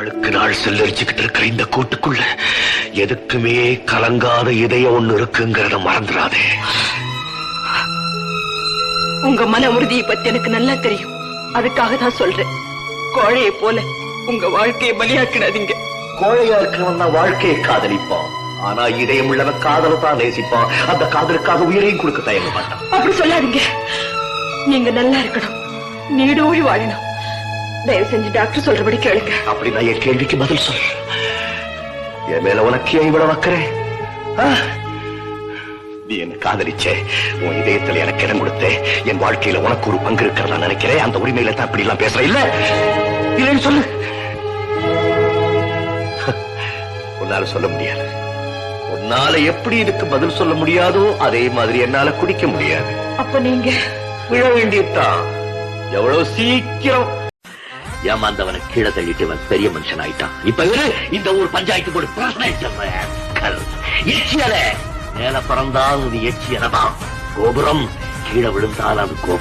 நாளுக்கு நாள் செல்லரிச்சுக்கிட்டு இருக்கிற இந்த கூட்டுக்குள்ள எதுக்குமே கலங்காத இதயம் ஒண்ணு இருக்குங்கிறத மறந்துடாதே. உங்க மன உறுதியை பத்தி எனக்கு நல்லா தெரியும். அதுக்காக தான் சொல்றேன், கோழையை போல உங்க வாழ்க்கையை பலியாக்கிடாதீங்க. கோழையா இருக்கிறவன் தான் வாழ்க்கையை காதலிப்பான். ஆனா இதயம் உள்ளவன் காதலை தான் நேசிப்பான். அந்த காதலுக்காக உயிரையும் கொடுக்க தயங்க மாட்டான். அப்படி சொல்லாதீங்க. நீங்க நல்லா இருக்கணும், நீடோழி வாழணும். தயவு செஞ்சு டாக்டர் சொல்றபடி கேளுங்க. அப்படின்னா என் கேள்விக்கு பதில் சொல். என் மேல உனக்கு ஏன் இவ்வளவு வைக்கிறேன்? நீ என்ன காதலிச்சே, உன் இதயத்துல எனக்கு இடம் கொடுத்தே, என் வாழ்க்கையில உனக்கு ஒரு பங்கு இருக்கிறதா நினைக்கிறேன். அந்த உரிமையில தான் இப்படி எல்லாம் பேசுற. இல்ல இல்லன்னு சொல்லு. உன்னால சொல்ல முடியாது. உன்னால எப்படி இதுக்கு பதில் சொல்ல முடியாதோ அதே மாதிரி என்னால குடிக்க முடியாது. அப்ப நீங்க விழ வேண்டியதுதான். எவ்வளவு சீக்கிரம் ஏமாந்தவனை கீழே தள்ளிட்டு பெரிய மனுஷன் ஆயிட்டான். இப்ப இந்த ஊர் பஞ்சாயத்து கூட பிரச்சனை எச்சியல மேல பிறந்தால் அது எச்சியலதான். கோபுரம் கீழே விழுந்தால் அது கோபுரம்.